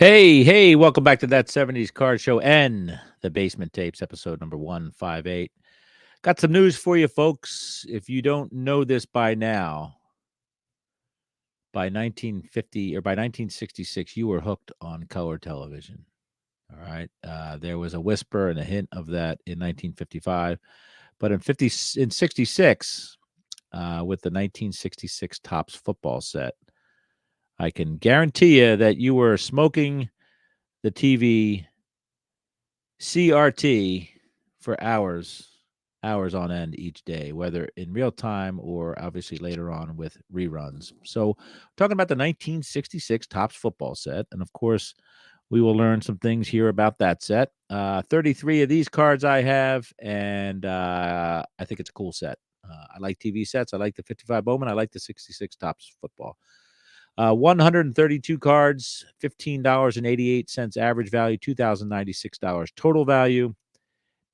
Hey, welcome back to that 70s card show and the Basement Tapes, episode number 158. Got some news for you, folks. If you don't know this by now, by 1950 or by 1966, you were hooked on color television. All right. There was a whisper and a hint of that in 1955, but in 66, with the 1966 Topps football set, I can guarantee you that you were smoking the TV CRT for hours on end each day, whether in real time or obviously later on with reruns. So, talking about the 1966 Topps football set, and of course, we will learn some things here about that set. 33 of these cards I have, and I think it's a cool set. I like TV sets. I like the 55 Bowman. I like the 66 Topps football. 132 cards, $15.88 average value, $2,096 total value,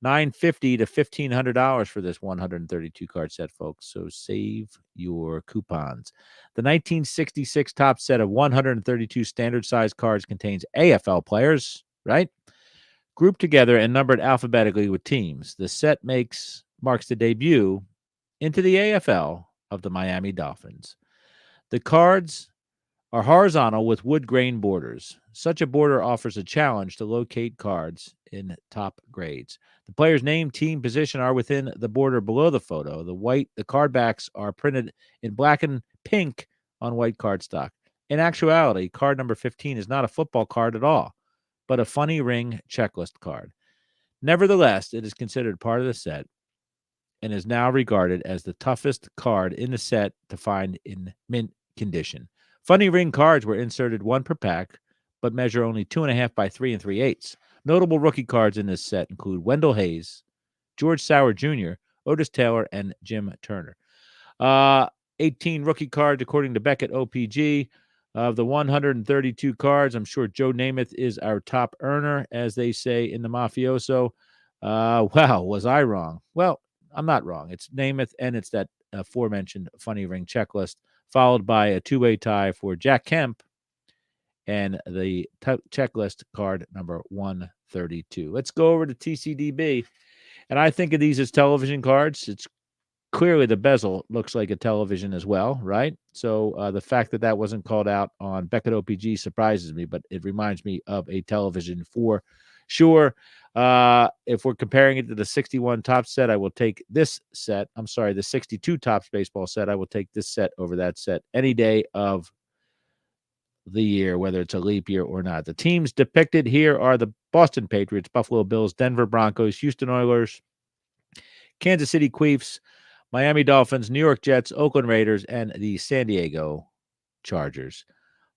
$950 to $1,500 for this 132 card set, folks. So save your coupons. The 1966 top set of 132 standard size cards contains AFL players, right? Grouped together and numbered alphabetically with teams. The set marks the debut into the AFL of the Miami Dolphins. The cards are horizontal with wood grain borders. Such a border offers a challenge to locate cards in top grades. The player's name, team, position are within the border below the photo. The card backs are printed in black and pink on white cardstock. In actuality, card number 15 is not a football card at all, but a funny ring checklist card. Nevertheless, it is considered part of the set and is now regarded as the toughest card in the set to find in mint condition. Funny ring cards were inserted one per pack, but measure only 2.5 by 3 3/8. Notable rookie cards in this set include Wendell Hayes, George Sauer Jr., Otis Taylor, and Jim Turner. 18 rookie cards, according to Beckett OPG. Of the 132 cards, I'm sure Joe Namath is our top earner, as they say in the mafioso. Wow, was I wrong? Well, I'm not wrong. It's Namath, and it's that aforementioned funny ring checklist, followed by a two-way tie for Jack Kemp and the checklist card number 132. Let's go over to TCDB. And I think of these as television cards. It's clearly the bezel looks like a television as well, right? So the fact that that wasn't called out on Beckett OPG surprises me, but it reminds me of a television for sure. If we're comparing it to the 61 Topps set, I will take this set. I'm sorry, the 62 Topps baseball set. I will take this set over that set any day of the year, whether it's a leap year or not. The teams depicted here are the Boston Patriots, Buffalo Bills, Denver Broncos, Houston Oilers, Kansas City Chiefs, Miami Dolphins, New York Jets, Oakland Raiders, and the San Diego Chargers.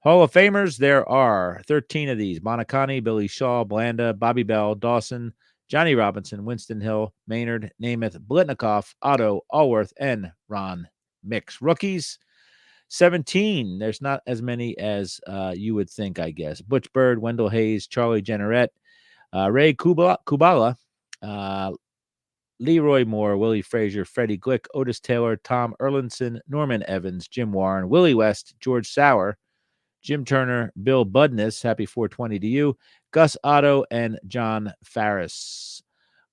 Hall of Famers, there are 13 of these. Monicani, Billy Shaw, Blanda, Bobby Bell, Dawson, Johnny Robinson, Winston Hill, Maynard, Namath, Blitnikoff, Otto, Allworth, and Ron Mix. Rookies, 17. There's not as many as you would think, I guess. Butch Bird, Wendell Hayes, Charlie Jenneret, Ray Kubala, Leroy Moore, Willie Frazier, Freddie Glick, Otis Taylor, Tom Erlinson, Norman Evans, Jim Warren, Willie West, George Sauer, Jim Turner, Bill Budness, happy 420 to you, Gus Otto, and John Farris.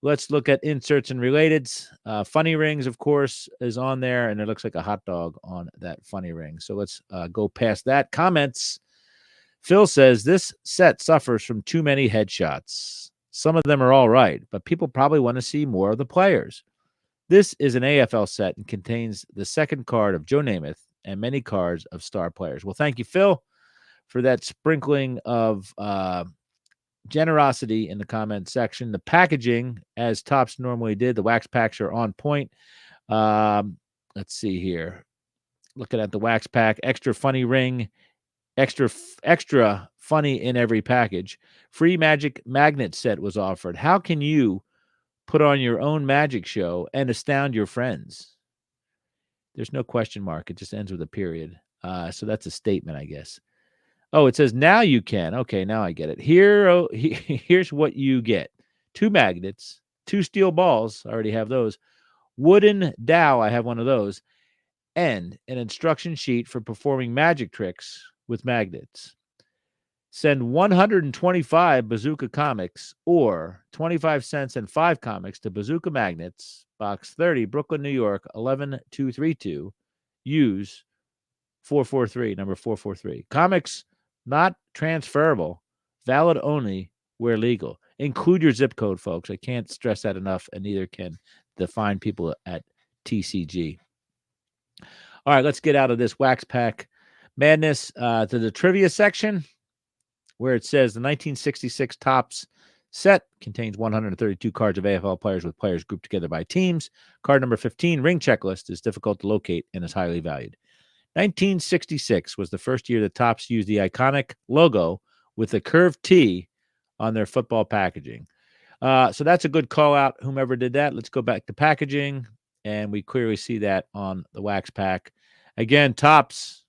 Let's look at inserts and relateds. Funny Rings, of course, is on there, and it looks like a hot dog on that funny ring. So let's go past that. Comments. Phil says, this set suffers from too many headshots. Some of them are all right, but people probably want to see more of the players. This is an AFL set and contains the second card of Joe Namath and many cards of star players. Well, thank you, Phil, for that sprinkling of generosity in the comment section. The packaging, as Topps normally did, the wax packs are on point. Let's see here. Looking at the wax pack, extra funny ring, extra funny in every package. Free magic magnet set was offered. How can you put on your own magic show and astound your friends? There's no question mark. It just ends with a period. So that's a statement, I guess. Oh, it says now you can. Okay, now I get it. Here's what you get. 2 magnets, 2 steel balls. I already have those. Wooden dowel. I have one of those. And an instruction sheet for performing magic tricks with magnets. Send 125 Bazooka comics or 25 cents and 5 comics to Bazooka Magnets, Box 30, Brooklyn, New York, 11232. Use 443, number 443. Comics not transferable, valid only where legal. Include your zip code, folks. I can't stress that enough, and neither can the fine people at TCG. All right, let's get out of this Wax Pack madness to the trivia section, where it says the 1966 Topps set contains 132 cards of AFL players with players grouped together by teams. Card number 15, ring checklist, is difficult to locate and is highly valued. 1966 was the first year that Topps used the iconic logo with a curved T on their football packaging. So that's a good call out, whomever did that. Let's go back to packaging, and we clearly see that on the Wax Pack. Again, Topps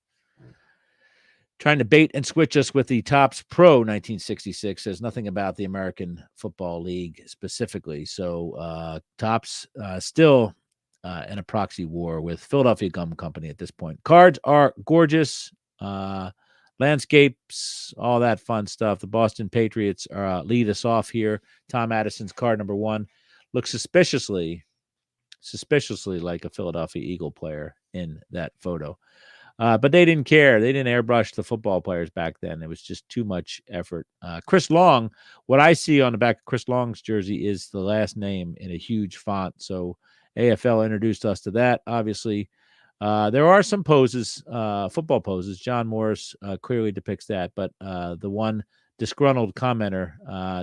trying to bait and switch us with the Topps Pro 1966. Says nothing about the American Football League specifically. So Topps still in a proxy war with Philadelphia Gum Company at this point. Cards are gorgeous. Landscapes, all that fun stuff. The Boston Patriots lead us off here. Tom Addison's card number 1 looks suspiciously like a Philadelphia Eagle player in that photo. But they didn't care. They didn't airbrush the football players back then. It was just too much effort. Chris Long, what I see on the back of Chris Long's jersey is the last name in a huge font. So AFL introduced us to that, obviously. There are some poses, football poses. John Morris clearly depicts that, but the one disgruntled commenter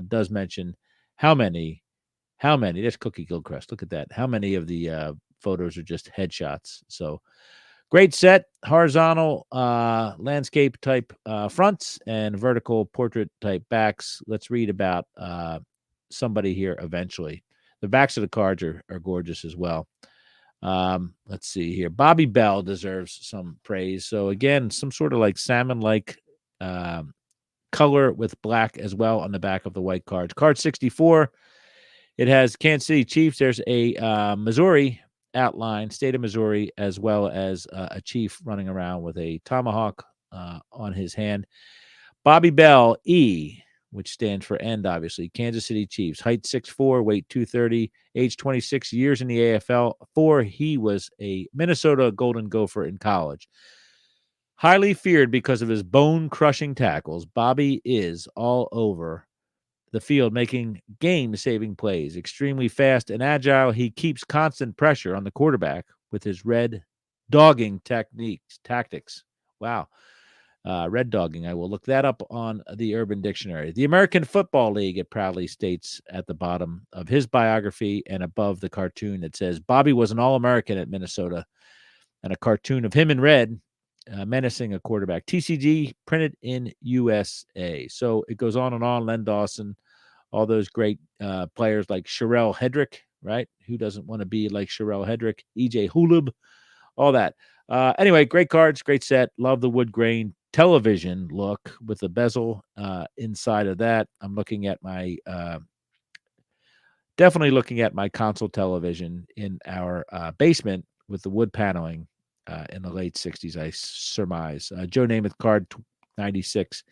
does mention how many, there's Cookie Gilchrist. Look at that. How many of the photos are just headshots? So great set, horizontal landscape type fronts and vertical portrait type backs. Let's read about somebody here eventually. The backs of the cards are gorgeous as well. Let's see here. Bobby Bell deserves some praise. So again, some sort of like salmon-like color with black as well on the back of the white cards. Card 64. It has Kansas City Chiefs. There's a Missouri outline, state of Missouri, as well as a chief running around with a tomahawk on his hand. Bobby Bell, E, which stands for end, obviously. Kansas City Chiefs. Height 6'4", weight 230, age 26 years in the AFL. He was a Minnesota Golden Gopher in college. Highly feared because of his bone-crushing tackles, Bobby is all over the field making game-saving plays. Extremely fast and agile, he keeps constant pressure on the quarterback with his red dogging tactics. Wow. Red dogging. I will look that up on the Urban Dictionary. The American Football League, it proudly states at the bottom of his biography and above the cartoon. It says, Bobby was an All-American at Minnesota, and a cartoon of him in red menacing a quarterback. TCG printed in USA. So it goes on. Len Dawson, all those great players like Sherrell Hedrick, right? Who doesn't want to be like Sherrell Hedrick? EJ Hulub, all that. Anyway, great cards, great set. Love the wood grain television look with the bezel inside of that. I'm looking at my definitely looking at my console television in our basement with the wood paneling in the late 60s, I surmise. Joe Namath card 96.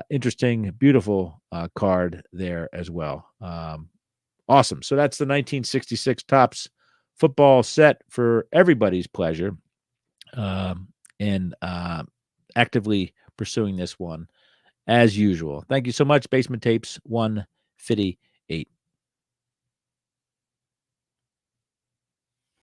Interesting, beautiful card there as well. Awesome. So that's the 1966 Topps football set for everybody's pleasure. And actively pursuing this one as usual. Thank you so much, Basement Tapes 150